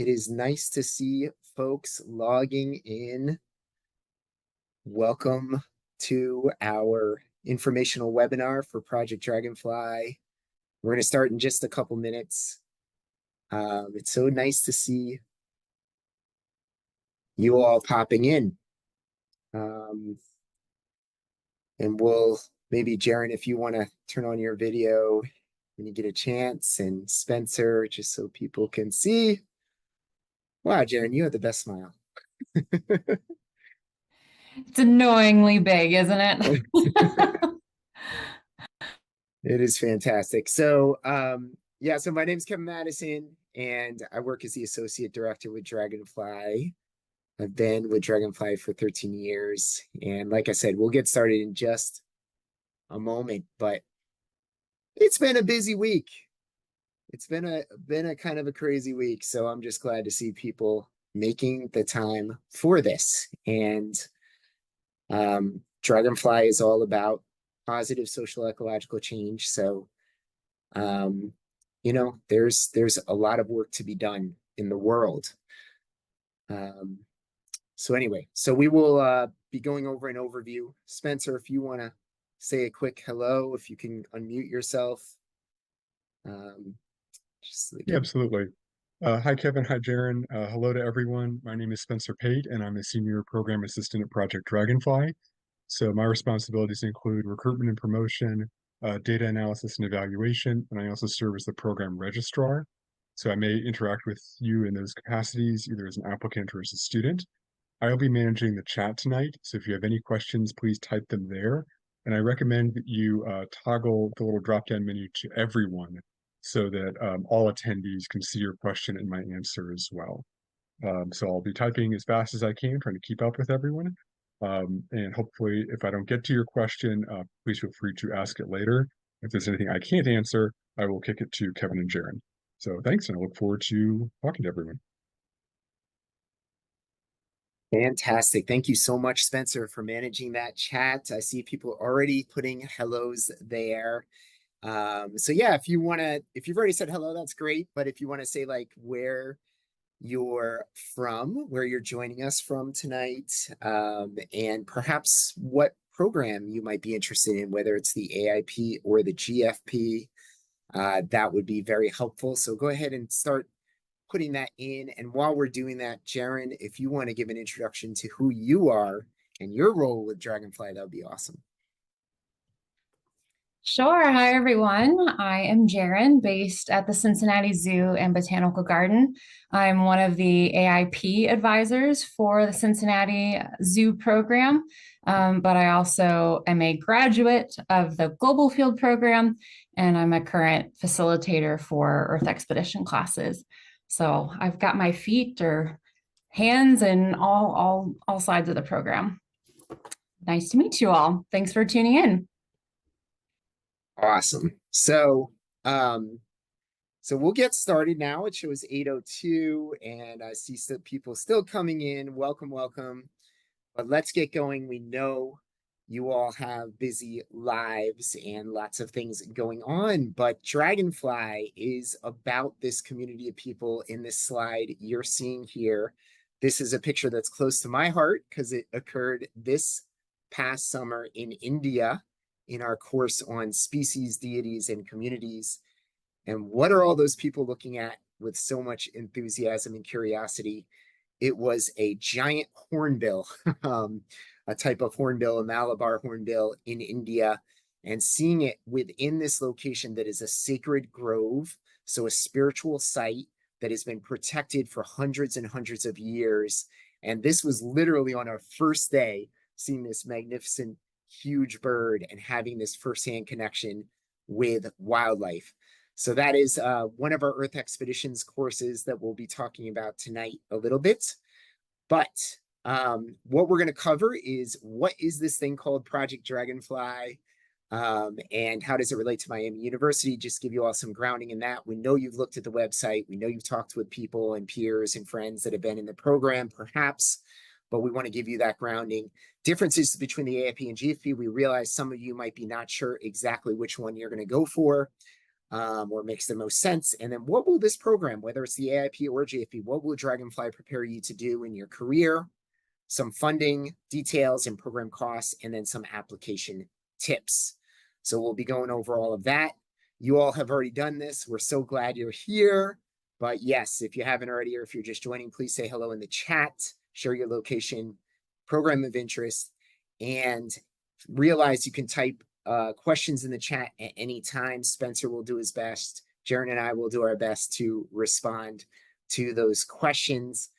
It is nice to see folks logging in. Welcome to our informational webinar for Project Dragonfly. We're going to start in just a couple minutes. It's so nice to see you all popping in. And we'll maybe, Jaren, if you want to turn on your video when you get a chance, and Spencer, just so people can see. Wow, Jaren, you have the best smile. It's annoyingly big, isn't it? It is fantastic. So, so my name's Kevin Madison, and I work as the Associate Director with Dragonfly. I've been with Dragonfly for 13 years. And like I said, we'll get started in just a moment, but it's been a busy week. It's been a kind of a crazy week. So I'm just glad to see people making the time for this. And Dragonfly is all about positive social ecological change. So, there's a lot of work to be done in the world. So we will be going over an overview. Spencer, if you want to say a quick hello, if you can unmute yourself. Yeah, absolutely. Hi, Kevin. Hi, Jaren. Hello to everyone. My name is Spencer Pate, and I'm a Senior Program Assistant at Project Dragonfly. So my responsibilities include recruitment and promotion, data analysis and evaluation, and I also serve as the program registrar. So I may interact with you in those capacities, either as an applicant or as a student. I'll be managing the chat tonight, so if you have any questions, please type them there. And I recommend that you toggle the little drop-down menu to everyone so that all attendees can see your question and my answer as well. So I'll be typing as fast as I can, trying to keep up with everyone. And hopefully, if I don't get to your question, please feel free to ask it later. If there's anything I can't answer, I will kick it to Kevin and Jaren. So thanks, and I look forward to talking to everyone. Fantastic. Thank you so much, Spencer, for managing that chat. I see people already putting hellos there. If you've already said hello, that's great. But if you want to say like where you're from, where you're joining us from tonight, and perhaps what program you might be interested in, whether it's the AIP or the GFP, that would be very helpful. So go ahead and start putting that in. And while we're doing that, Jaren, if you want to give an introduction to who you are and your role with Dragonfly, that would be awesome. Sure. Hi, everyone. I am Jaren, based at the Cincinnati Zoo and Botanical Garden. I'm one of the AIP advisors for the Cincinnati Zoo program, but I also am a graduate of the Global Field program, and I'm a current facilitator for Earth Expedition classes. So I've got my feet or hands in all sides of the program. Nice to meet you all. Thanks for tuning in. Awesome. So we'll get started now. It shows 8:02, and I see people still coming in. Welcome. But let's get going. We know you all have busy lives and lots of things going on, but Dragonfly is about this community of people. In this slide you're seeing here, this is a picture that's close to my heart because it occurred this past summer in India in our course on species, deities, and communities. And what are all those people looking at with so much enthusiasm and curiosity? It was a giant hornbill, a type of hornbill, a Malabar hornbill in India, and seeing it within this location that is a sacred grove, so a spiritual site that has been protected for hundreds and hundreds of years. And this was literally on our first day, seeing this magnificent, huge bird and having this firsthand connection with wildlife. So that is one of our Earth Expeditions courses that we'll be talking about tonight a little bit. But what we're going to cover is, what is this thing called Project Dragonfly, and how does it relate to Miami University? Just give you all some grounding in that. We know you've looked at the website. We know you've talked with people and peers and friends that have been in the program, perhaps, but we want to give you that grounding. Differences between the AIP and GFP. We realize some of you might be not sure exactly which one you're going to go for. or makes the most sense. And then what will this program, whether it's the AIP or JFP, what will Dragonfly prepare you to do in your career? Some funding details and program costs, and then some application tips. So we'll be going over all of that. You all have already done this. We're so glad you're here. But yes, if you haven't already, or if you're just joining, please say hello in the chat, share your location, program of interest, and realize you can type questions in the chat at any time. Spencer will do his best. Jaren and I will do our best to respond to those questions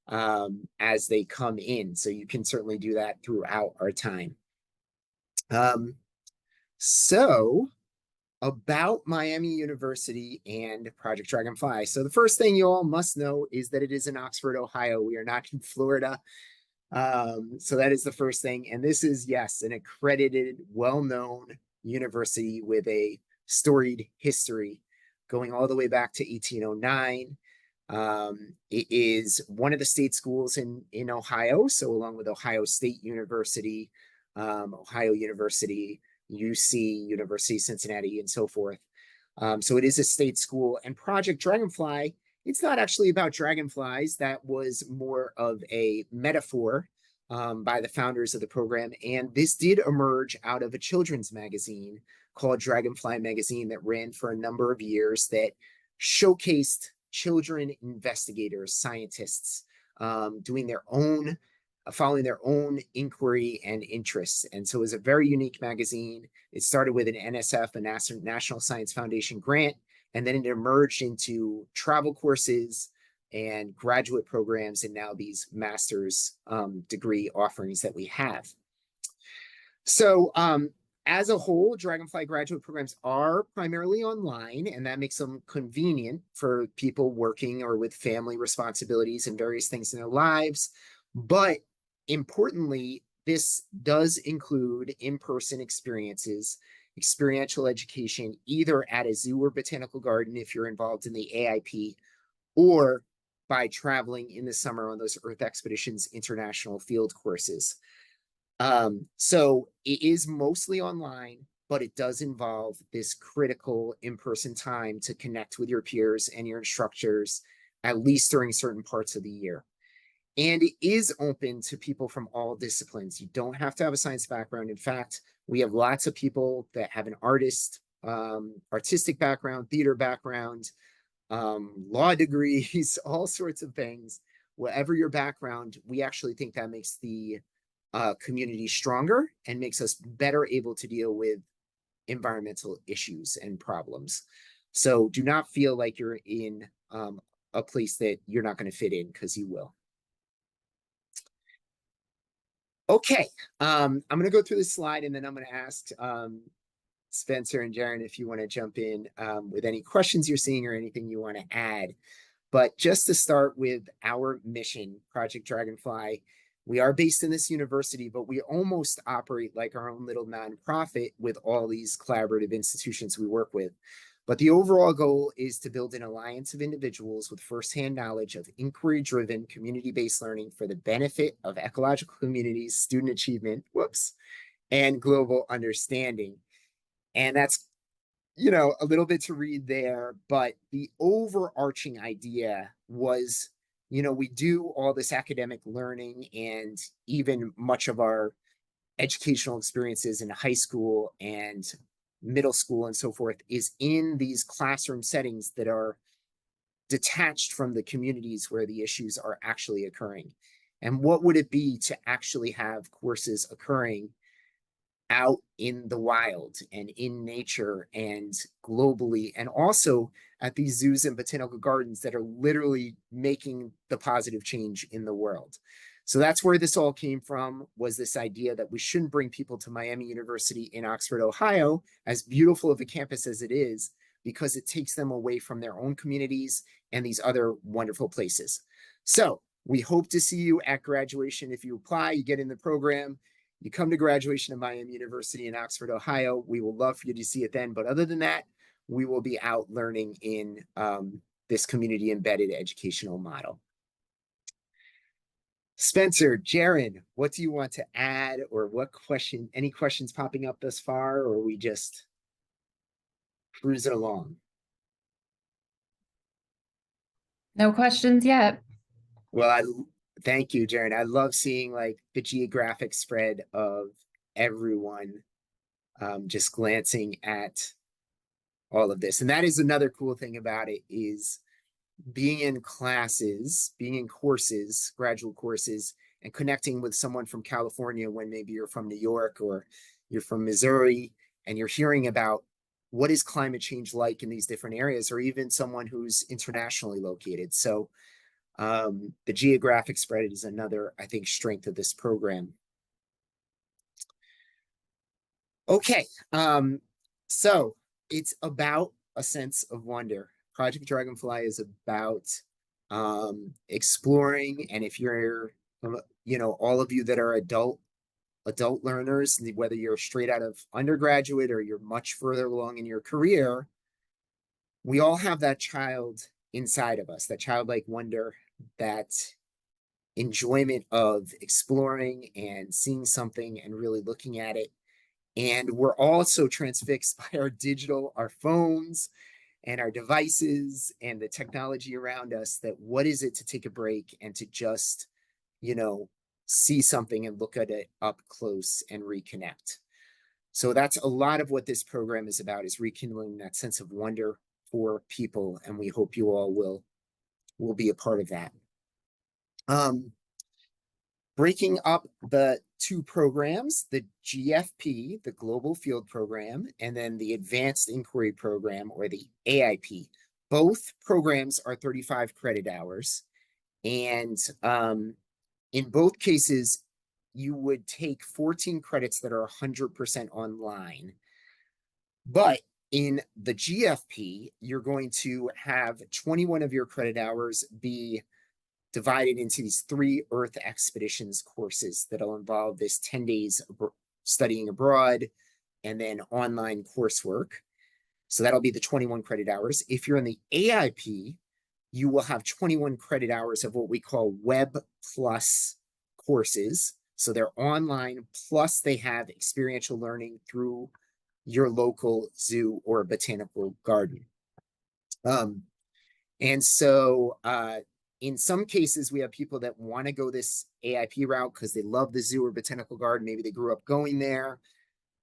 as they come in. So you can certainly do that throughout our time. So about Miami University and Project Dragonfly. So the first thing you all must know is that it is in Oxford, Ohio. We are not in Florida. So that is the first thing. And this is, yes, an accredited, well-known university with a storied history going all the way back to 1809. It is one of the state schools in Ohio. So along with Ohio State University, Ohio University, UC, University of Cincinnati, and so forth. So it is a state school. And Project Dragonfly, it's not actually about dragonflies. That was more of a metaphor by the founders of the program. And this did emerge out of a children's magazine called Dragonfly Magazine that ran for a number of years that showcased children investigators, scientists, doing their own, following their own inquiry and interests. And so it was a very unique magazine. It started with an NSF, a National Science Foundation grant, and then it emerged into travel courses and graduate programs, and now these master's degree offerings that we have. So as a whole, Dragonfly graduate programs are primarily online, and that makes them convenient for people working or with family responsibilities and various things in their lives. But importantly, this does include in-person experiences, experiential education, either at a zoo or botanical garden if you're involved in the AIP, or by traveling in the summer on those Earth Expeditions International field courses. So it is mostly online, but it does involve this critical in-person time to connect with your peers and your instructors, at least during certain parts of the year. And it is open to people from all disciplines. You don't have to have a science background. In fact, we have lots of people that have an artistic background, theater background, law degrees, all sorts of things. Whatever your background, we actually think that makes the community stronger and makes us better able to deal with environmental issues and problems. So do not feel like you're in a place that you're not going to fit in, because you will. Okay, I'm going to go through this slide, and then I'm going to ask Spencer and Jaren if you want to jump in with any questions you're seeing or anything you want to add. But just to start with our mission, Project Dragonfly, we are based in this university, but we almost operate like our own little nonprofit with all these collaborative institutions we work with. But the overall goal is to build an alliance of individuals with firsthand knowledge of inquiry-driven, community-based learning for the benefit of ecological communities, student achievement, and global understanding. And that's, you know, a little bit to read there, but the overarching idea was, you know, we do all this academic learning and even much of our educational experiences in high school and middle school and so forth is in these classroom settings that are detached from the communities where the issues are actually occurring. And what would it be to actually have courses occurring out in the wild and in nature and globally, and also at these zoos and botanical gardens that are literally making the positive change in the world? So that's where this all came from, was this idea that we shouldn't bring people to Miami University in Oxford, Ohio, as beautiful of a campus as it is, because it takes them away from their own communities and these other wonderful places. So we hope to see you at graduation. If you apply, you get in the program, you come to graduation of Miami University in Oxford, Ohio. We will love for you to see it then. But other than that, we will be out learning in this community embedded educational model. Spencer, Jaren, what do you want to add, or any questions popping up thus far, or are we just cruising along? No questions yet. Well, thank you, Jaren. I love seeing like the geographic spread of everyone, just glancing at all of this. And that is another cool thing about it is being in classes, being in courses, graduate courses, and connecting with someone from California when maybe you're from New York or you're from Missouri and you're hearing about what is climate change like in these different areas, or even someone who's internationally located. So the geographic spread is another, I think, strength of this program. Okay, so it's about a sense of wonder. Project Dragonfly is about exploring, and if you're, all of you that are adult learners, whether you're straight out of undergraduate or you're much further along in your career, we all have that child inside of us, that childlike wonder, that enjoyment of exploring and seeing something and really looking at it. And we're also transfixed by our phones and our devices and the technology around us, that what is it to take a break and to just, see something and look at it up close and reconnect. So that's a lot of what this program is about, is rekindling that sense of wonder for people. And we hope you all will be a part of that. Breaking up the two programs, the GFP, the Global Field Program, and then the Advanced Inquiry Program, or the AIP. Both programs are 35 credit hours. And in both cases, you would take 14 credits that are 100% online. But in the GFP, you're going to have 21 of your credit hours be divided into these 3 Earth expeditions courses that'll involve this 10 days studying abroad and then online coursework. So that'll be the 21 credit hours. If you're in the AIP, you will have 21 credit hours of what we call Web Plus courses. So they're online, plus they have experiential learning through your local zoo or botanical garden. And so in some cases, we have people that want to go this AIP route because they love the zoo or botanical garden. Maybe they grew up going there.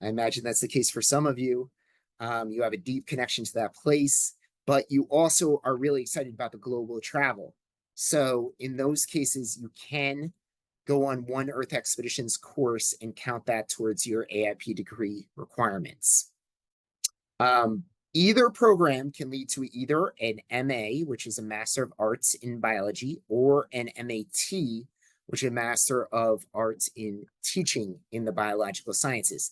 I imagine that's the case for some of you. You have a deep connection to that place, but you also are really excited about the global travel. So in those cases, you can go on one Earth Expeditions course and count that towards your AIP degree requirements. Either program can lead to either an MA, which is a Master of Arts in Biology, or an MAT, which is a Master of Arts in Teaching in the Biological Sciences.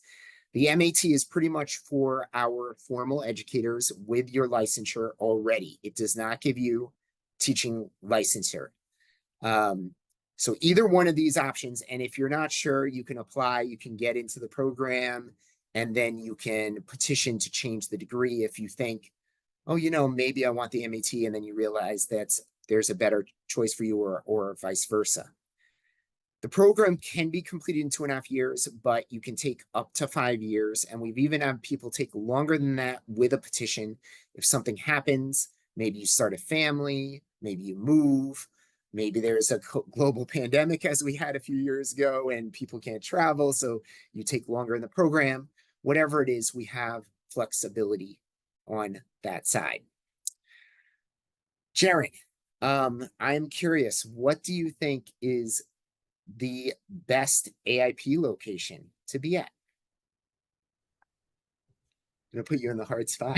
The MAT is pretty much for our formal educators with your licensure already. It does not give you teaching licensure. So either one of these options, and if you're not sure, you can apply, you can get into the program, and then you can petition to change the degree if you think, oh, maybe I want the MAT, and then you realize that there's a better choice for you, or vice versa. The program can be completed in 2.5 years, but you can take up to 5 years. And we've even had people take longer than that with a petition. If something happens, maybe you start a family, maybe you move, maybe there's a global pandemic as we had a few years ago and people can't travel, so you take longer in the program. Whatever it is, we have flexibility on that side. Jaren, I'm curious, what do you think is the best AIP location to be at? I'm gonna put you in the hard spot.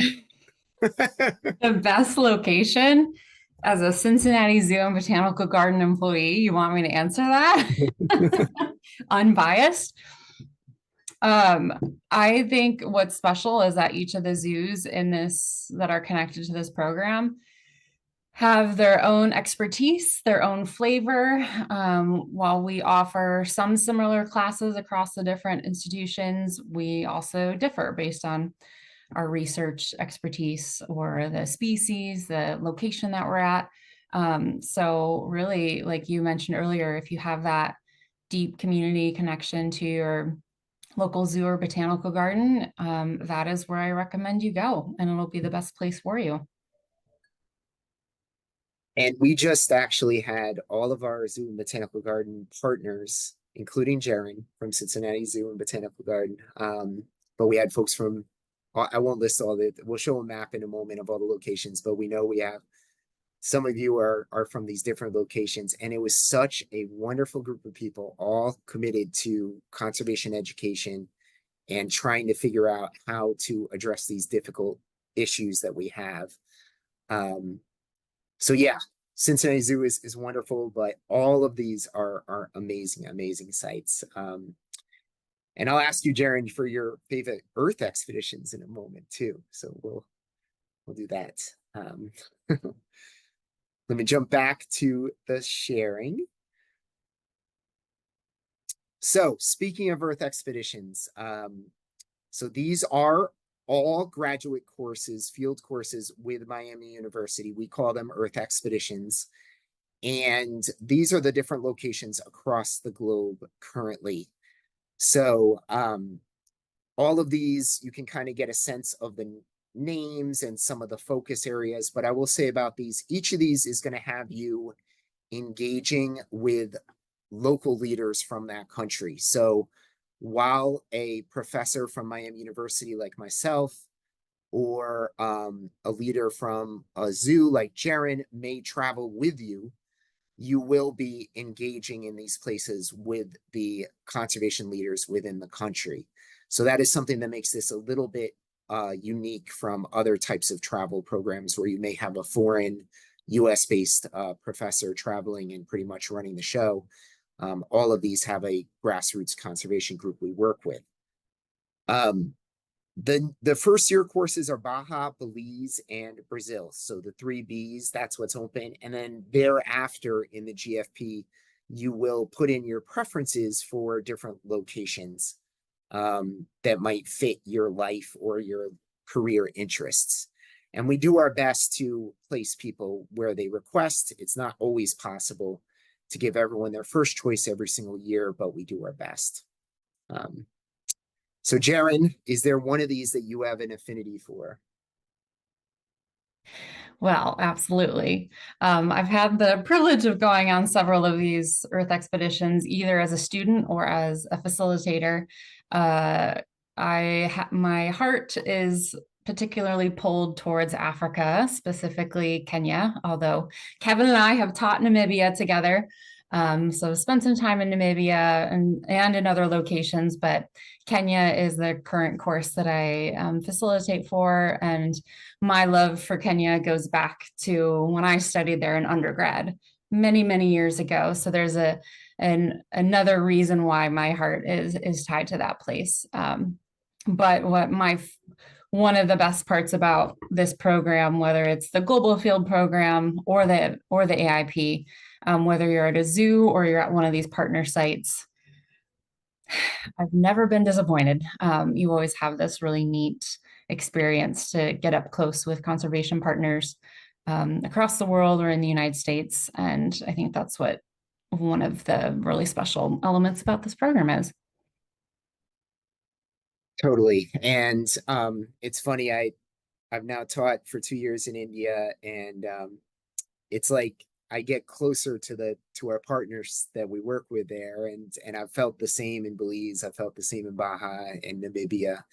The best location as a Cincinnati Zoo and Botanical Garden employee, you want me to answer that? Unbiased. I think what's special is that each of the zoos in this that are connected to this program have their own expertise, their own flavor. While we offer some similar classes across the different institutions, we also differ based on our research expertise or the species, the location that we're at. So really, like you mentioned earlier, if you have that deep community connection to your local zoo or botanical garden, that is where I recommend you go, and it'll be the best place for you. And we just actually had all of our zoo and botanical garden partners, including Jaron from Cincinnati Zoo and Botanical Garden. But we had folks from, I won't list all the, we'll show a map in a moment of all the locations, but we know we have some of you are from these different locations. And it was such a wonderful group of people, all committed to conservation education and trying to figure out how to address these difficult issues that we have. So yeah, Cincinnati Zoo is wonderful, but all of these are amazing sites. And I'll ask you, Jaron, for your favorite Earth expeditions in a moment too. So we'll do that. Let me jump back to the sharing. So speaking of Earth expeditions, so these are all graduate courses, field courses with Miami University. We call them Earth expeditions. And these are the different locations across the globe currently. So all of these, you can kind of get a sense of the names and some of the focus areas. But I will say about these, each of these is going to have you engaging with local leaders from that country. So while a professor from Miami University like myself, or a leader from a zoo like Jaron may travel with you, you will be engaging in these places with the conservation leaders within the country. So that is something that makes this a little bit unique from other types of travel programs where you may have a foreign US-based professor traveling and pretty much running the show. All of these have a grassroots conservation group we work with. The first year courses are Baja, Belize, and Brazil. So the 3Bs, that's what's open. And then thereafter in the GFP, you will put in your preferences for different locations that might fit your life or your career interests. And we do our best to place people where they request. It's not always possible to give everyone their first choice every single year, but we do our best. So Jaron, is there one of these that you have an affinity for? Well, absolutely. I've had the privilege of going on several of these Earth expeditions, either as a student or as a facilitator. My heart is particularly pulled towards Africa, specifically Kenya, although Kevin and I have taught Namibia together. So spent some time in Namibia and in other locations, but Kenya is the current course that I facilitate for. And my love for Kenya goes back to when I studied there in undergrad many years ago. So there's another reason why my heart is tied to that place. But one of the best parts about this program, whether it's the Global Field Program or the AIP, whether you're at a zoo or you're at one of these partner sites, I've never been disappointed. You always have this really neat experience to get up close with conservation partners across the world or in the United States. And I think that's what one of the really special elements about this program is. Totally. And it's funny, I've now taught for 2 years in India, and it's like I get closer to our partners that we work with there, and I've felt the same in Belize, I felt the same in Baja and Namibia.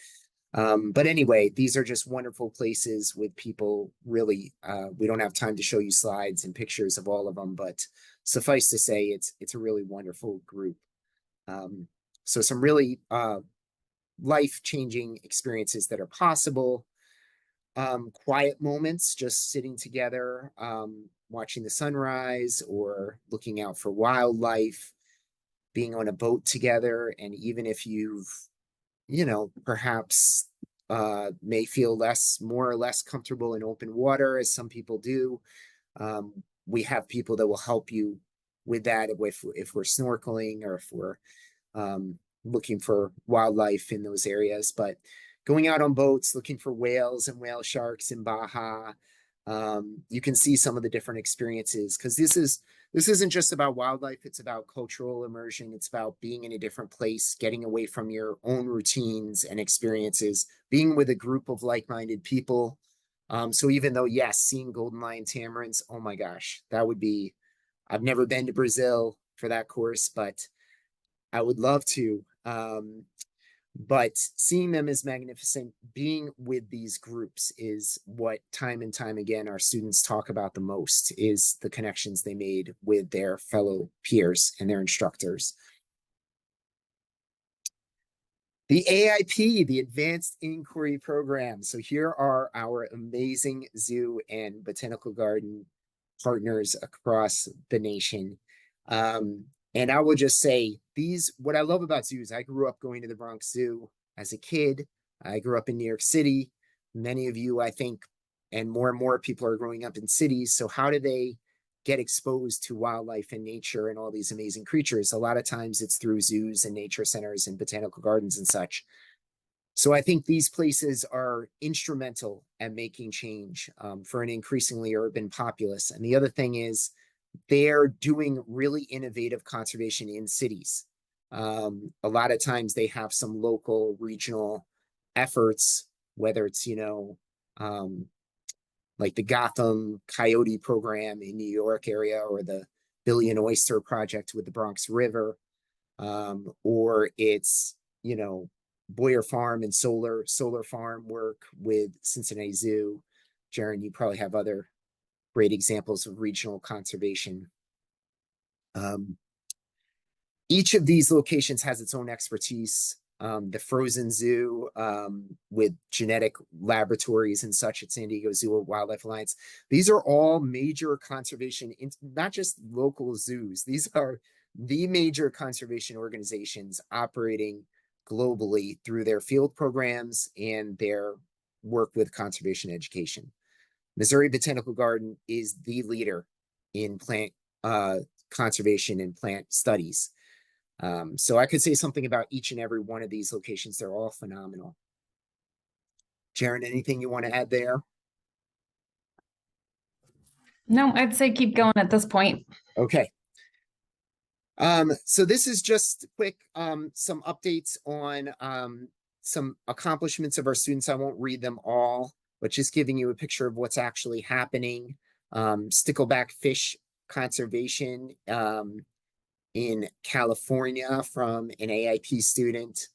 But anyway, these are just wonderful places with people really. We don't have time to show you slides and pictures of all of them, but suffice to say, it's a really wonderful group. So some really life-changing experiences that are possible. Quiet moments, just sitting together, watching the sunrise or looking out for wildlife, being on a boat together. And even if you've, perhaps may feel more or less comfortable in open water, as some people do, we have people that will help you with that if we're snorkeling or if we're looking for wildlife in those areas. But going out on boats, looking for whales and whale sharks in Baja, you can see some of the different experiences, because this isn't just about wildlife, it's about cultural immersion, it's about being in a different place, getting away from your own routines and experiences, being with a group of like-minded people, So even though, yes, seeing golden lion tamarins, oh my gosh, that would be, I've never been to Brazil for that course, but I would love to. But seeing them as magnificent, being with these groups is what time and time again our students talk about the most, is the connections they made with their fellow peers and their instructors. The AIP, the Advanced Inquiry Program. So here are our amazing zoo and botanical garden partners across the nation. And I will just say what I love about zoos, I grew up going to the Bronx Zoo as a kid. I grew up in New York City. Many of you, I think, and more people are growing up in cities. So how do they get exposed to wildlife and nature and all these amazing creatures? A lot of times it's through zoos and nature centers and botanical gardens and such. So I think these places are instrumental at making change for an increasingly urban populace. And the other thing is they're doing really innovative conservation in cities. A lot of times they have some local, regional efforts, whether it's, like the Gotham Coyote program in New York area, or the Billion Oyster Project with the Bronx River, or it's, Boyer Farm and solar farm work with Cincinnati Zoo. Jaron, you probably have other great examples of regional conservation. Each of these locations has its own expertise. The Frozen Zoo with genetic laboratories and such at San Diego Zoo Wildlife Alliance. These are all major conservation, not just local zoos. These are the major conservation organizations operating globally through their field programs and their work with conservation education. Missouri Botanical Garden is the leader in plant conservation and plant studies. So I could say something about each and every one of these locations. They're all phenomenal. Jaron, anything you want to add there? No, I'd say keep going at this point. Okay. So this is just quick, some updates on some accomplishments of our students. I won't read them all, but just giving you a picture of what's actually happening. Stickleback fish conservation in California from an AIP student,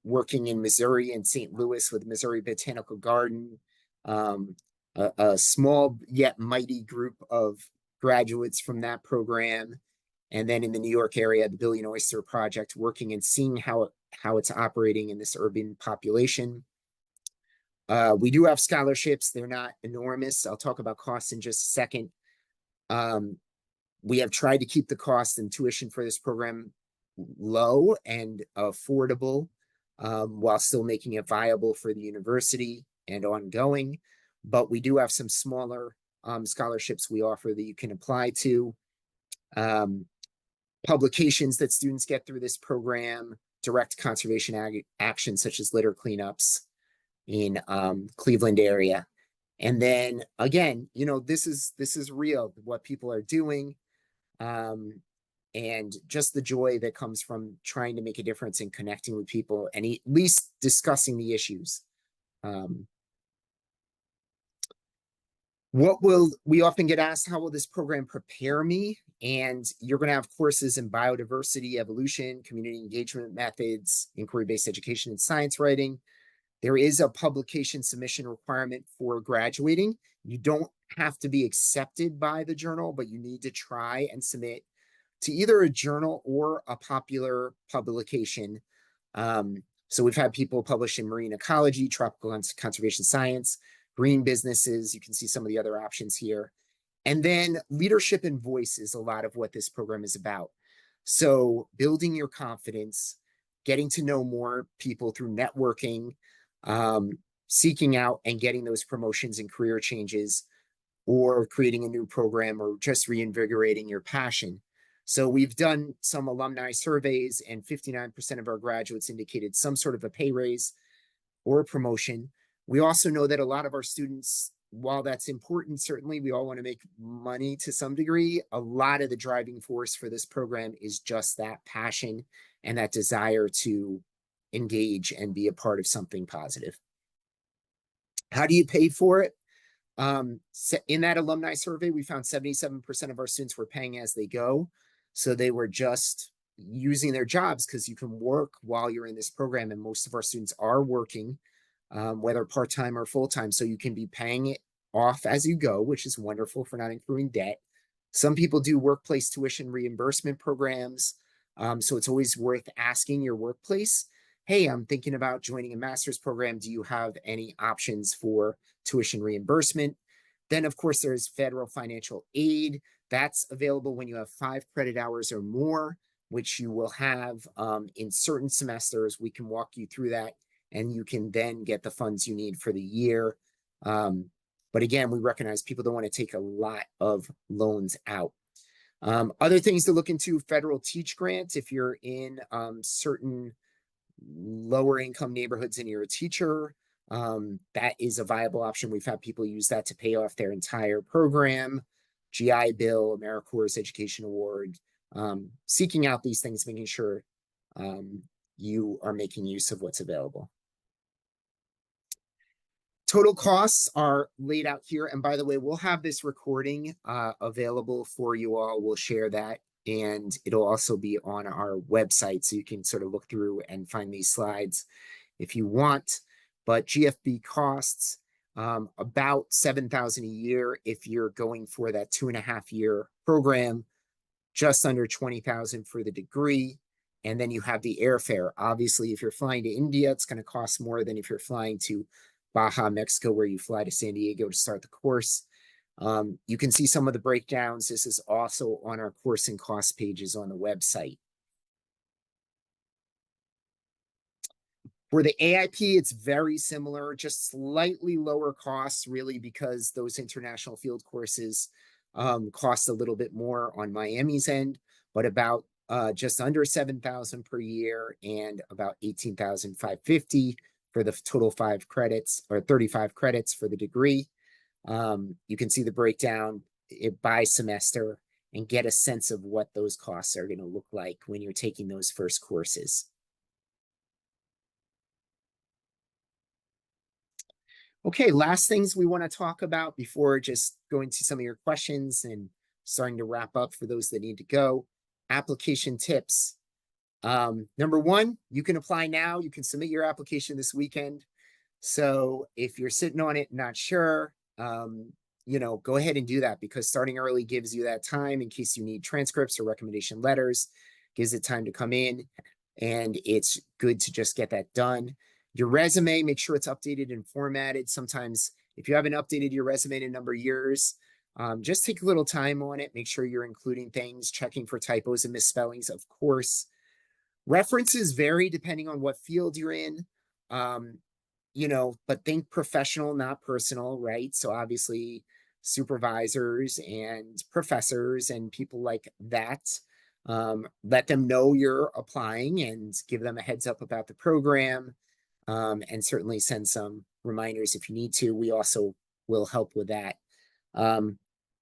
working in Missouri and St. Louis with Missouri Botanical Garden, a small yet mighty group of graduates from that program. And then in the New York area, the Billion Oyster Project, working and seeing how it's operating in this urban population. We do have scholarships. They're not enormous. I'll talk about costs in just a second. We have tried to keep the cost and tuition for this program low and affordable, while still making it viable for the university and ongoing. But we do have some smaller scholarships we offer that you can apply to. Publications that students get through this program, direct conservation action such as litter cleanups in Cleveland area. And then again, this is real, what people are doing. And just the joy that comes from trying to make a difference in connecting with people and at least discussing the issues. We often get asked, how will this program prepare me? And you're going to have courses in biodiversity, evolution, community engagement methods, inquiry-based education, and science writing. There is a publication submission requirement for graduating. You don't have to be accepted by the journal, but you need to try and submit to either a journal or a popular publication. So we've had people publish in marine ecology, tropical conservation science, green businesses. You can see some of the other options here. And then leadership and voice is a lot of what this program is about. So building your confidence, getting to know more people through networking, seeking out and getting those promotions and career changes, or creating a new program, or just reinvigorating your passion. So we've done some alumni surveys, and 59% of our graduates indicated some sort of a pay raise or a promotion. We also know that a lot of our students, while that's important, certainly we all want to make money to some degree, a lot of the driving force for this program is just that passion and that desire to engage and be a part of something positive. How do you pay for it? In that alumni survey, we found 77% of our students were paying as they go. So they were just using their jobs, because you can work while you're in this program. And most of our students are working, whether part-time or full-time. So you can be paying it off as you go, which is wonderful for not accruing debt. Some people do workplace tuition reimbursement programs. So it's always worth asking your workplace, hey, I'm thinking about joining a master's program. Do you have any options for tuition reimbursement? Then, of course, there's federal financial aid. That's available when you have 5 credit hours or more, which you will have in certain semesters. We can walk you through that, and you can then get the funds you need for the year. But again, we recognize people don't want to take a lot of loans out. Other things to look into: federal teach grants. If you're in certain lower income neighborhoods and you're a teacher, that is a viable option. We've had people use that to pay off their entire program. GI Bill, AmeriCorps Education Award, seeking out these things, making sure you are making use of what's available. Total costs are laid out here. And by the way, we'll have this recording available for you all. We'll share that, and it'll also be on our website, so you can sort of look through and find these slides if you want. But GFB costs about $7,000 a year if you're going for that 2.5-year program, just under $20,000 for the degree. And then you have the airfare. Obviously, if you're flying to India, it's going to cost more than if you're flying to Baja, Mexico, where you fly to San Diego to start the course. You can see some of the breakdowns. This is also on our course and cost pages on the website. For the AIP, it's very similar, just slightly lower costs, really, because those international field courses cost a little bit more on Miami's end, but about just under $7,000 per year, and about $18,550 for the total 5 credits, or 35 credits for the degree. You can see the breakdown by semester and get a sense of what those costs are going to look like when you're taking those first courses. Okay, last things we want to talk about before just going to some of your questions and starting to wrap up for those that need to go. Application tips. Number one, you can apply now. You can submit your application this weekend. So if you're sitting on it, not sure, go ahead and do that, because starting early gives you that time in case you need transcripts or recommendation letters, gives it time to come in, and it's good to just get that done. Your resume, make sure it's updated and formatted. Sometimes if you haven't updated your resume in a number of years, just take a little time on it. Make sure you're including things, checking for typos and misspellings, of course. References vary depending on what field you're in, but think professional, not personal, right? So obviously supervisors and professors and people like that, let them know you're applying and give them a heads up about the program, and certainly send some reminders if you need to. We also will help with that. And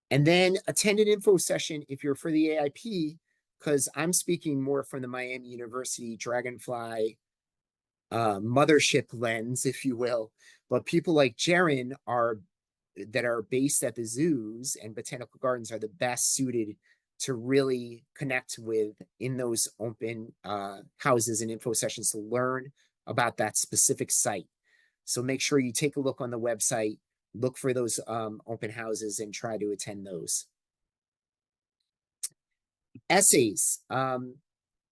then attend an info session if you're for the AIP, because I'm speaking more from the Miami University Dragonfly mothership lens, if you will. But people like Jaron that are based at the zoos and botanical gardens are the best suited to really connect with in those open houses and info sessions to learn about that specific site. So make sure you take a look on the website, look for those open houses, and try to attend those. Essays.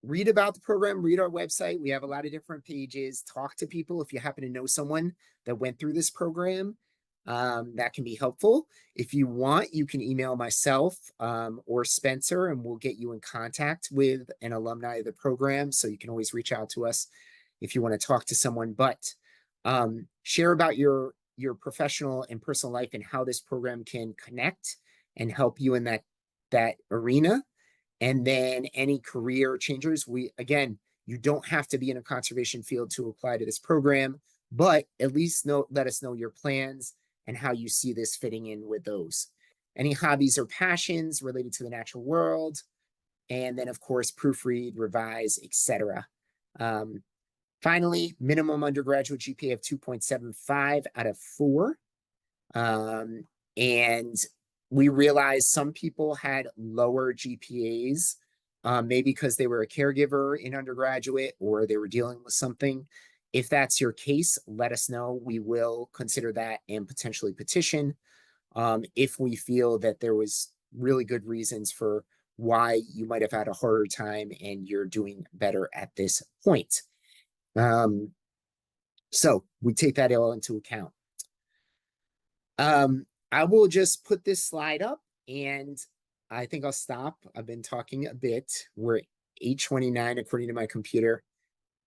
Read about the program, read our website. We have a lot of different pages. Talk to people if you happen to know someone that went through this program. That can be helpful. If you want, you can email myself or Spencer, and we'll get you in contact with an alumni of the program. So you can always reach out to us if you want to talk to someone. But share about your professional and personal life and how this program can connect and help you in that arena. And then any career changers, you don't have to be in a conservation field to apply to this program, but at least let us know your plans and how you see this fitting in with those. Any hobbies or passions related to the natural world, and then of course proofread, revise, etc. Finally, minimum undergraduate GPA of 2.75 out of 4. And we realized some people had lower GPAs, maybe because they were a caregiver in undergraduate or they were dealing with something. If that's your case, let us know. We will consider that and potentially petition if we feel that there was really good reasons for why you might have had a harder time and you're doing better at this point. So we take that all into account. I will just put this slide up and I think I'll stop. I've been talking a bit. We're 8:29 according to my computer.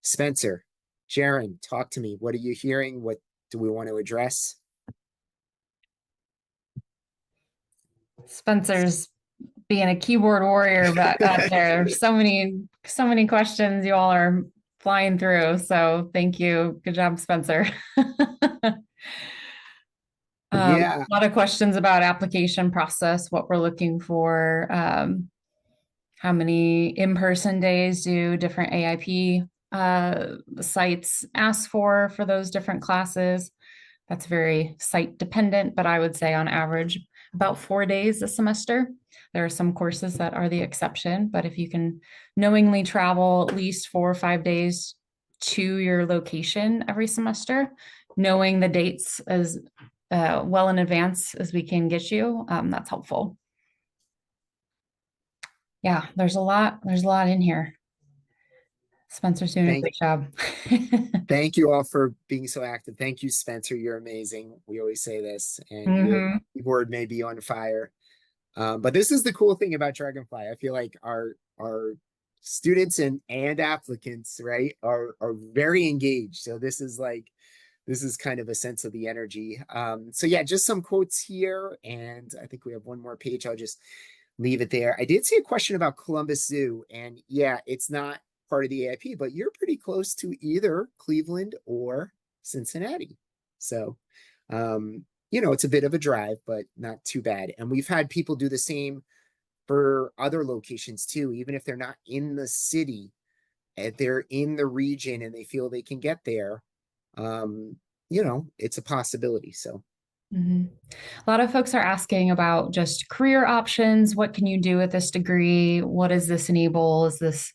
Spencer, Jaron, talk to me. What are you hearing? What do we want to address? Spencer's being a keyboard warrior back out there. So many questions you all are flying through. So thank you. Good job, Spencer. Yeah. A lot of questions about application process, what we're looking for, how many in-person days do different AIP sites ask for those different classes. That's very site dependent, but I would say on average about 4 days a semester. There are some courses that are the exception, but if you can knowingly travel at least 4 or 5 days to your location every semester, knowing the dates as well in advance as we can get you, that's helpful. Yeah, there's a lot in here. Spencer's doing a great job. Thank you all for being so active. Thank you, Spencer. You're amazing. We always say this, and your keyboard may be on fire. But this is the cool thing about Dragonfly. I feel like our students and applicants, right, are very engaged. So this is kind of a sense of the energy. So yeah, just some quotes here, and I think we have one more page. I'll just leave it there. I did see a question about Columbus Zoo, and yeah, it's not part of the AIP, but you're pretty close to either Cleveland or Cincinnati. So, it's a bit of a drive, but not too bad. And we've had people do the same for other locations too, even if they're not in the city, if they're in the region and they feel they can get there. It's a possibility. So. A lot of folks are asking about just career options. What can you do with this degree? What does this enable? Does this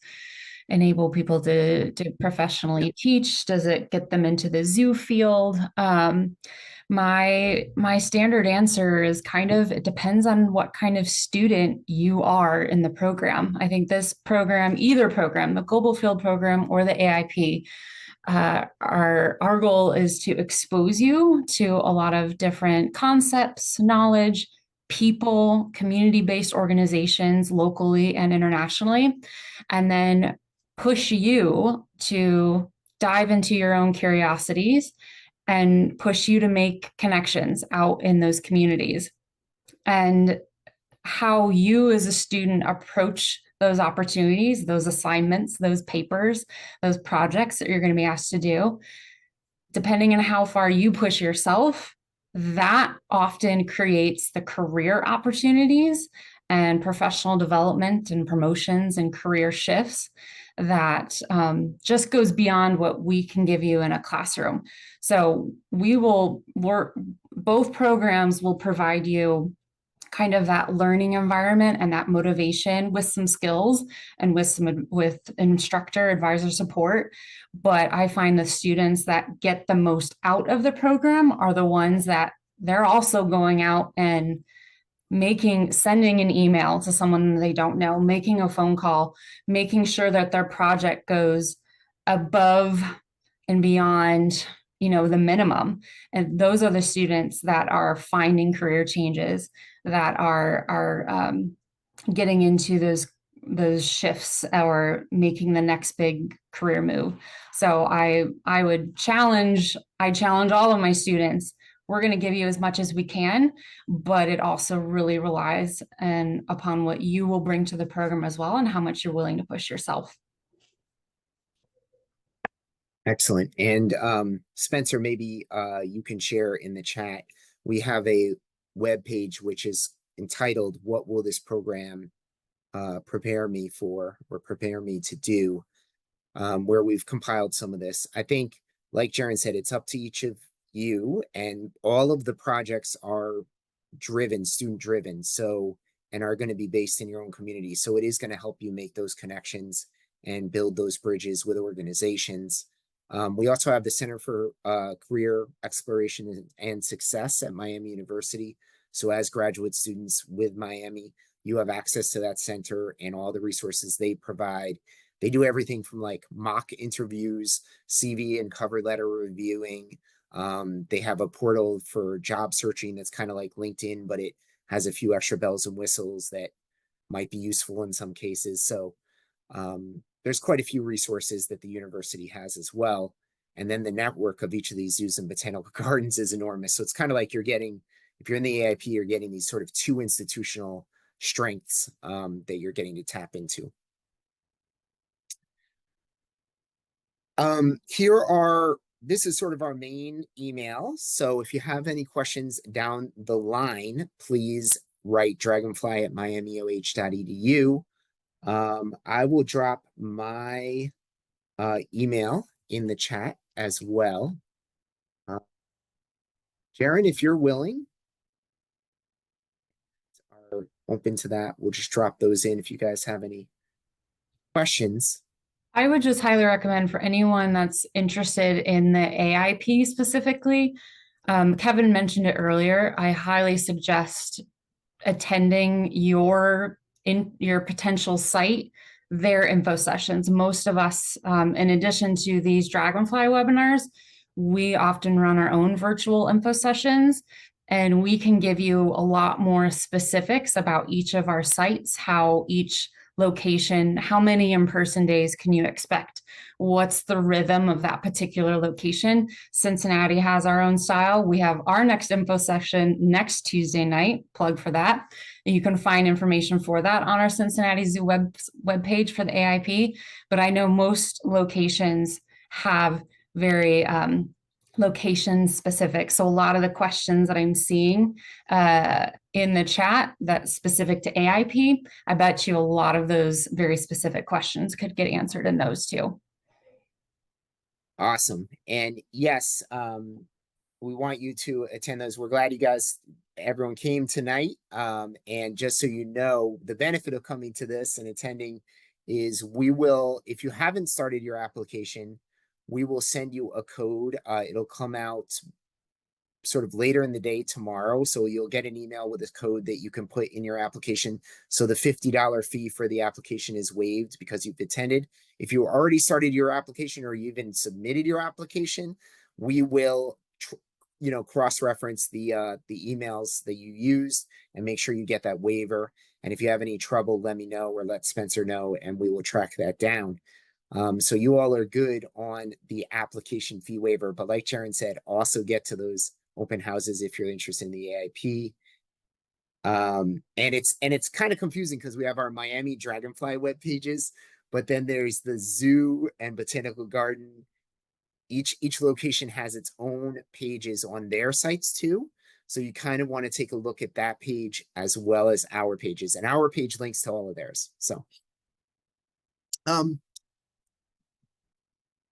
enable people to professionally teach? Does it get them into the zoo field? My standard answer is it depends on what kind of student you are in the program. I think this program, either program, the Global Field Program or the AIP, our goal is to expose you to a lot of different concepts, knowledge, people, community-based organizations locally and internationally, and then push you to dive into your own curiosities and push you to make connections out in those communities. And how you as a student approach those opportunities, those assignments, those papers, those projects that you're going to be asked to do, depending on how far you push yourself, that often creates the career opportunities and professional development and promotions and career shifts that just goes beyond what we can give you in a classroom. So both programs will provide you kind of that learning environment and that motivation with some skills and with instructor advisor support. But I find the students that get the most out of the program are the ones that they're also going out and sending an email to someone they don't know, making a phone call, making sure that their project goes above and beyond, the minimum. And those are the students that are finding career changes, that are getting into those shifts or making the next big career move. So I challenge all of my students. We're going to give you as much as we can, but it also really relies upon what you will bring to the program as well and how much you're willing to push yourself. Excellent. And Spencer, maybe you can share in the chat. We have a web page which is entitled "What Will This Program Prepare Me For or Prepare Me to Do?" where we've compiled some of this. I think, like Jaren said, it's up to each of you, and all of the projects are student driven, so, and are going to be based in your own community. So it is going to help you make those connections and build those bridges with organizations. We also have the Center for Career Exploration and Success at Miami University. So as graduate students with Miami, you have access to that center and all the resources they provide. They do everything from like mock interviews, CV and cover letter reviewing. They have a portal for job searching that's kind of like LinkedIn, but it has a few extra bells and whistles that might be useful in some cases. So there's quite a few resources that the university has as well. And then the network of each of these zoos and botanical gardens is enormous. So it's kind of like you're getting, if you're in the AIP, you're getting these sort of two institutional strengths that you're getting to tap into. This is sort of our main email. So if you have any questions down the line, please write dragonfly@miamioh.edu. I will drop my email in the chat as well. Jaren, if you're willing, are open to that. We'll just drop those in if you guys have any questions. I would just highly recommend for anyone that's interested in the AIP specifically. Kevin mentioned it earlier. I highly suggest attending your potential site, their info sessions. Most of us, in addition to these Dragonfly webinars, we often run our own virtual info sessions, and we can give you a lot more specifics about each of our sites, how each location, how many in-person days can you expect? What's the rhythm of that particular location? Cincinnati has our own style. We have our next info session next Tuesday night, plug for that. You can find information for that on our Cincinnati Zoo webpage for the AIP, but I know most locations have very location specific. So a lot of the questions that I'm seeing in the chat that's specific to AIP, I bet you a lot of those very specific questions could get answered in those too. Awesome. And yes, we want you to attend those. We're glad everyone came tonight. And just so you know, the benefit of coming to this and attending is if you haven't started your application, we will send you a code. It'll come out sort of later in the day tomorrow. So you'll get an email with a code that you can put in your application. So the $50 fee for the application is waived because you've attended. If you already started your application or you even submitted your application, we will cross-reference the emails that you used and make sure you get that waiver. And if you have any trouble, let me know or let Spencer know, and we will track that down. So you all are good on the application fee waiver, but like Jaren said, also get to those open houses if you're interested in the AIP. And it's kind of confusing because we have our Miami Dragonfly web pages, but then there's the zoo and botanical garden. Each location has its own pages on their sites too. So you kind of want to take a look at that page as well as our pages, and our page links to all of theirs. So,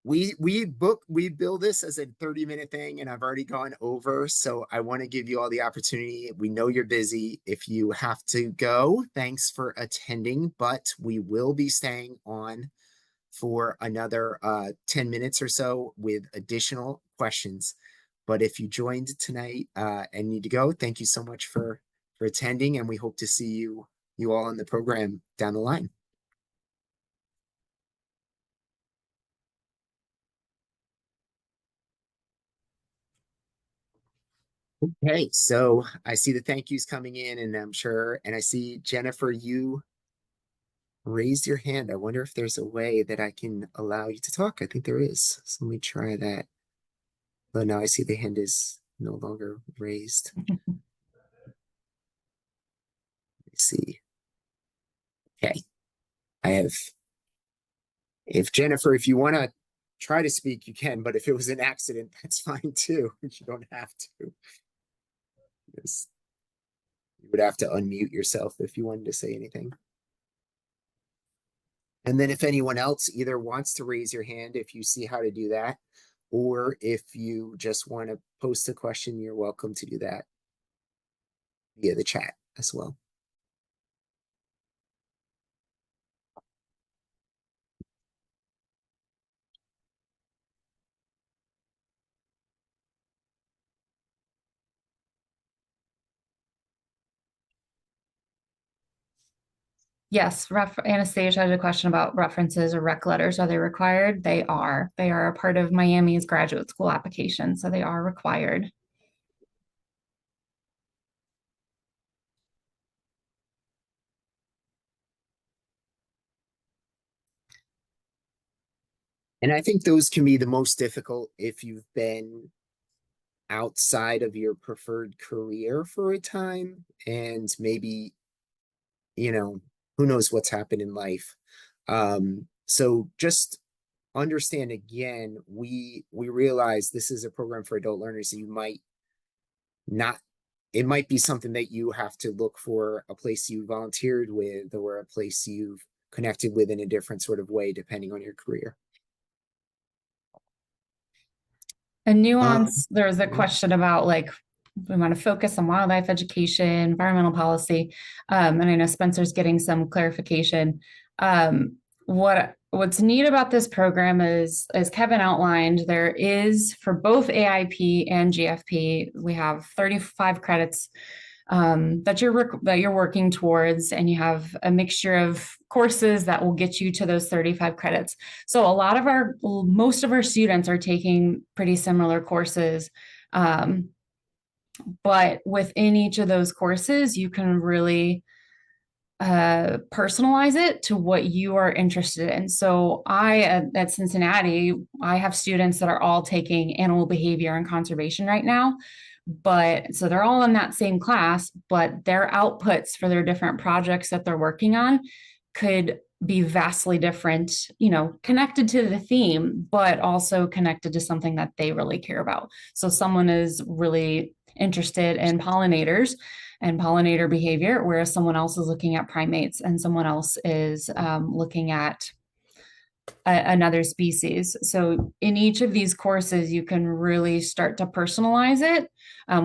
we build this as a 30-minute thing, and I've already gone over, so I want to give you all the opportunity. We know you're busy. If you have to go, thanks for attending, but we will be staying on for another 10 minutes or so with additional questions. But if you joined tonight and need to go, thank you so much for attending, and we hope to see you all in the program down the line. Okay, so I see the thank yous coming in, and I see Jennifer, you raised your hand. I wonder if there's a way that I can allow you to talk. I think there is. So let me try that. Oh, now I see the hand is no longer raised. Let me see. Okay, if Jennifer, if you want to try to speak, you can, but if it was an accident, that's fine too. You don't have to. You would have to unmute yourself if you wanted to say anything. And then if anyone else either wants to raise your hand, if you see how to do that, or if you just want to post a question, you're welcome to do that via the chat as well. Yes, Anastasia had a question about references or rec letters. Are they required? They are. They are a part of Miami's graduate school application, so they are required. And I think those can be the most difficult if you've been outside of your preferred career for a time and maybe, who knows what's happened in life. So just understand again, we realize this is a program for adult learners. So you might not, it might be something that you have to look for a place you volunteered with or a place you've connected with in a different sort of way, depending on your career. A nuance, there was a question about like, we want to focus on wildlife education, environmental policy. And I know Spencer's getting some clarification. What's neat about this program is, as Kevin outlined, there is for both AIP and GFP, we have 35 credits that you're working towards, and you have a mixture of courses that will get you to those 35 credits. So most of our students are taking pretty similar courses. But within each of those courses, you can really personalize it to what you are interested in. So at Cincinnati, I have students that are all taking animal behavior and conservation right now. But so they're all in that same class, but their outputs for their different projects that they're working on could be vastly different, connected to the theme, but also connected to something that they really care about. So someone is really interested in pollinators and pollinator behavior, whereas someone else is looking at primates and someone else is looking at another species. So in each of these courses, you can really start to personalize it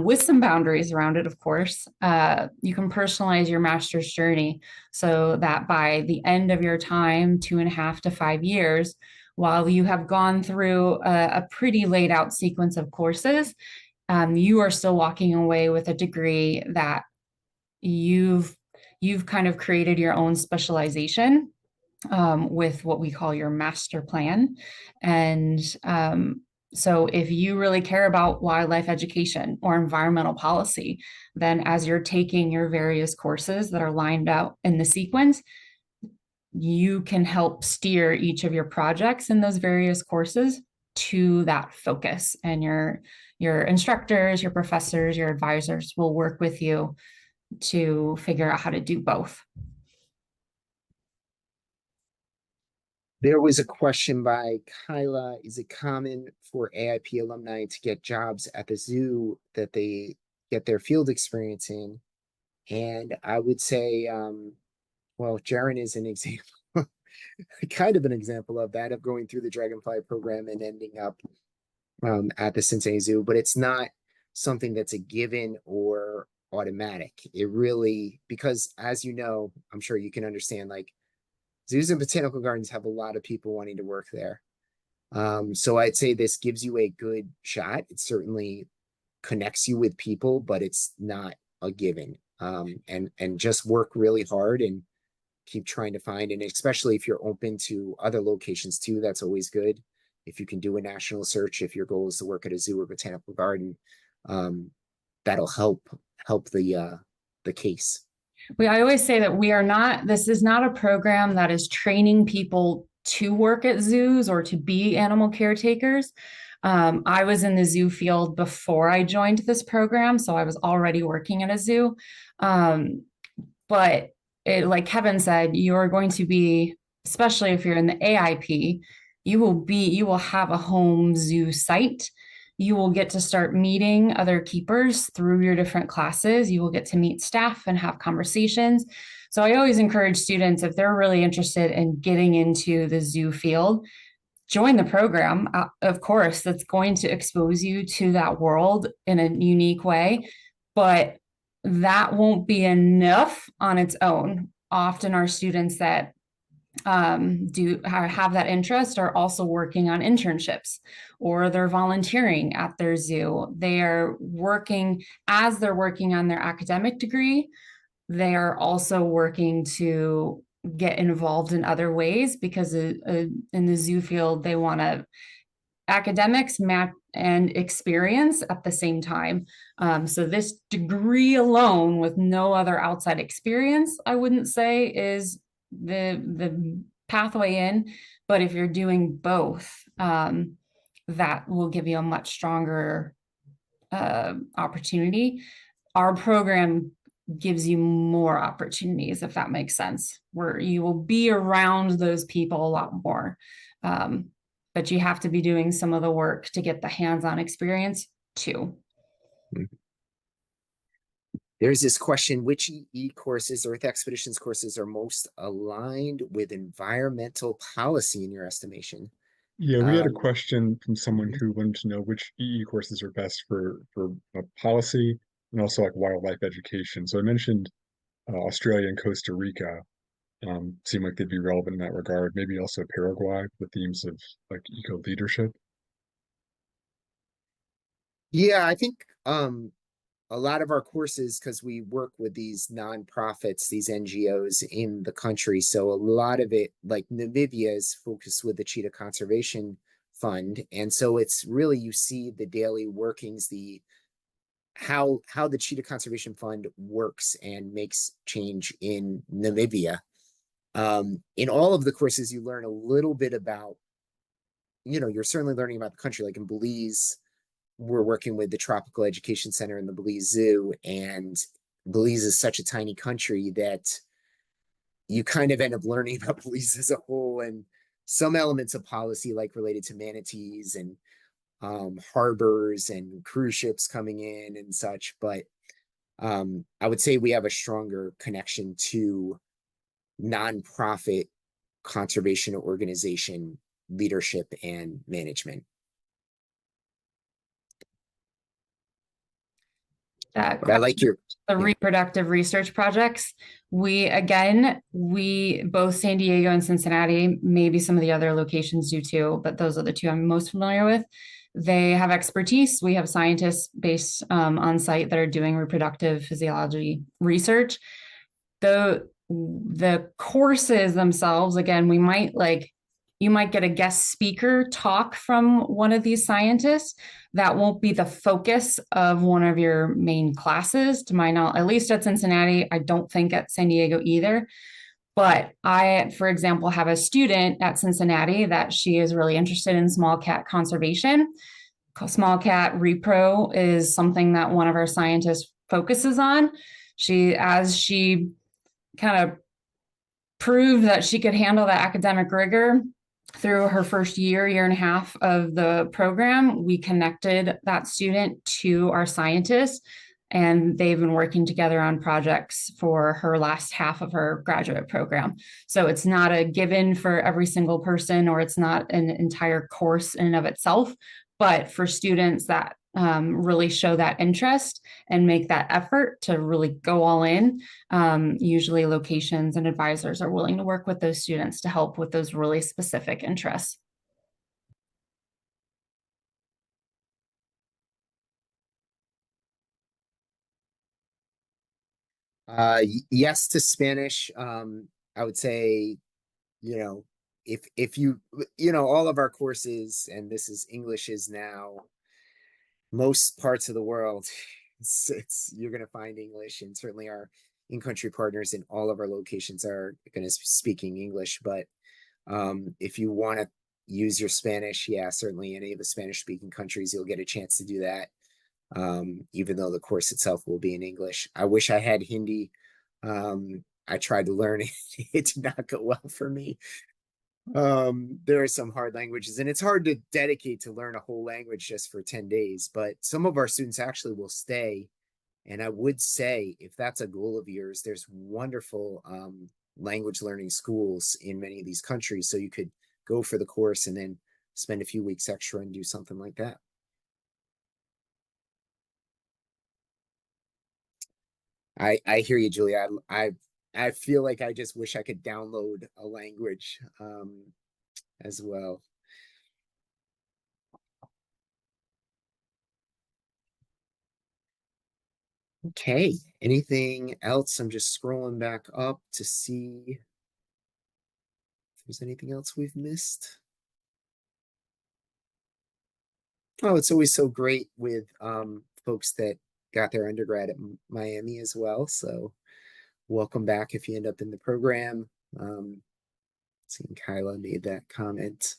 with some boundaries around it, of course. You can personalize your master's journey so that by the end of your time, 2.5 to 5 years, while you have gone through a pretty laid out sequence of courses, you are still walking away with a degree that you've kind of created your own specialization with what we call your master plan. And so if you really care about wildlife education or environmental policy, then as you're taking your various courses that are lined out in the sequence, you can help steer each of your projects in those various courses to that focus. And your instructors, your professors, your advisors will work with you to figure out how to do both. There was a question by Kyla. Is it common for AIP alumni to get jobs at the zoo that they get their field experience in? And I would say, well, Jaron is an example, kind of an example of that, of going through the Dragonfly program and ending up at the Cincinnati Zoo, but it's not something that's a given or automatic. It really, because as you know, I'm sure you can understand, like, zoos and botanical gardens have a lot of people wanting to work there. So I'd say this gives you a good shot. It certainly connects you with people, but it's not a given. And just work really hard and keep trying to find, and especially if you're open to other locations too, that's always good. If you can do a national search, if your goal is to work at a zoo or botanical garden, that'll help the case. I always say that this is not a program that is training people to work at zoos or to be animal caretakers. I was in the zoo field before I joined this program, so I was already working at a zoo. But like Kevin said, you're going to be, especially if you're in the AIP, you will have a home zoo site. You will get to start meeting other keepers through your different classes. You will get to meet staff and have conversations. So I always encourage students, if they're really interested in getting into the zoo field, join the program. Of course, that's going to expose you to that world in a unique way, but that won't be enough on its own. Often our students that do have that interest are also working on internships, or they're volunteering at their zoo. They are working, as they're working on their academic degree, they are also working to get involved in other ways, because in the zoo field they want to academics, math, and experience at the same time. So this degree alone with no other outside experience, I wouldn't say is the pathway in. But if you're doing both, that will give you a much stronger opportunity. Our program gives you more opportunities, if that makes sense, where you will be around those people a lot more. But you have to be doing some of the work to get the hands-on experience too. There's this question, which EE courses, Earth Expeditions courses, are most aligned with environmental policy in your estimation? Yeah, we had a question from someone Mhm. who wanted to know which EE courses are best for policy and also like wildlife education. So I mentioned Australia and Costa Rica seem like they'd be relevant in that regard. Maybe also Paraguay with themes of like eco leadership. Yeah, I think a lot of our courses, because we work with these nonprofits, these NGOs in the country, so a lot of it, like Namibia, is focused with the Cheetah Conservation Fund, and so it's really, you see the daily workings, the how the Cheetah Conservation Fund works and makes change in Namibia. In all of the courses, you learn a little bit about, you're certainly learning about the country. Like in Belize, we're working with the Tropical Education Center in the Belize Zoo, and Belize is such a tiny country that you kind of end up learning about Belize as a whole, and some elements of policy, like related to manatees and harbors and cruise ships coming in and such. But I would say we have a stronger connection to nonprofit conservation organization leadership and management. That But I like your, the yeah. reproductive research projects. We both San Diego and Cincinnati, maybe some of the other locations do too, but those are the two I'm most familiar with. They have expertise. We have scientists based on site that are doing reproductive physiology research. The courses themselves, again, we might like, you might get a guest speaker talk from one of these scientists. That won't be the focus of one of your main classes, to my knowledge, at least at Cincinnati. I don't think at San Diego either. But I, for example, have a student at Cincinnati that she is really interested in small cat conservation. Small cat repro is something that one of our scientists focuses on. As she kind of proved that she could handle the academic rigor through her first year and a half of the program, we connected that student to our scientists, and they've been working together on projects for her last half of her graduate program. So it's not a given for every single person, or it's not an entire course in and of itself, but for students that really show that interest and make that effort to really go all in, usually locations and advisors are willing to work with those students to help with those really specific interests. Yes to Spanish. I would say, you know, if you, all of our courses, and this is English is now most parts of the world, it's you're going to find English, and certainly our in-country partners in all of our locations are going to speaking English. But if you want to use your Spanish, yeah, certainly any of the Spanish-speaking countries, you'll get a chance to do that. Even though the course itself will be in English. I wish I had Hindi. I tried to learn it. It did not go well for me. There are some hard languages, and it's hard to dedicate to learn a whole language just for 10 days. But some of our students actually will stay And I would say, if that's a goal of yours, there's wonderful language learning schools in many of these countries. So you could go for the course and then spend a few weeks extra and do something like that. I hear you, Julia. I feel like I just wish I could download a language as well. Okay, anything else? I'm just scrolling back up to see if there's anything else we've missed. Oh, it's always so great with folks that got their undergrad at Miami as well. So welcome back if you end up in the program. Seeing Kyla made that comment.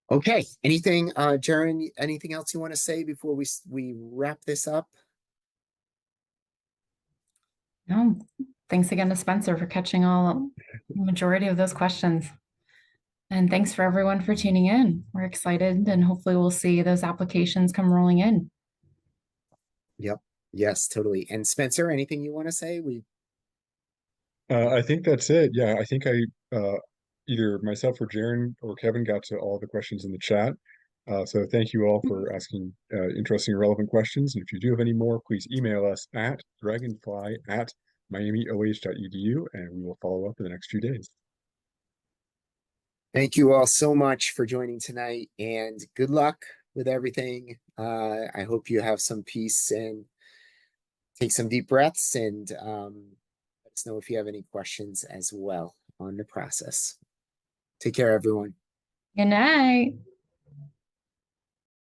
Okay, anything, Jaren, anything else you want to say before we wrap this up? No, thanks again to Spencer for catching all majority of those questions. And thanks for everyone for tuning in. We're excited and hopefully we'll see those applications come rolling in. Yep. Yes, totally. And Spencer, anything you want to say? I think that's it. Yeah, I think either myself or Jaren or Kevin got to all the questions in the chat. So thank you all for asking interesting and relevant questions. And if you do have any more, please email us at dragonfly@miamioh.edu and we will follow up in the next few days. Thank you all so much for joining tonight and good luck with everything. I hope you have some peace and take some deep breaths and let us know if you have any questions as well on the process. Take care, everyone. Good night.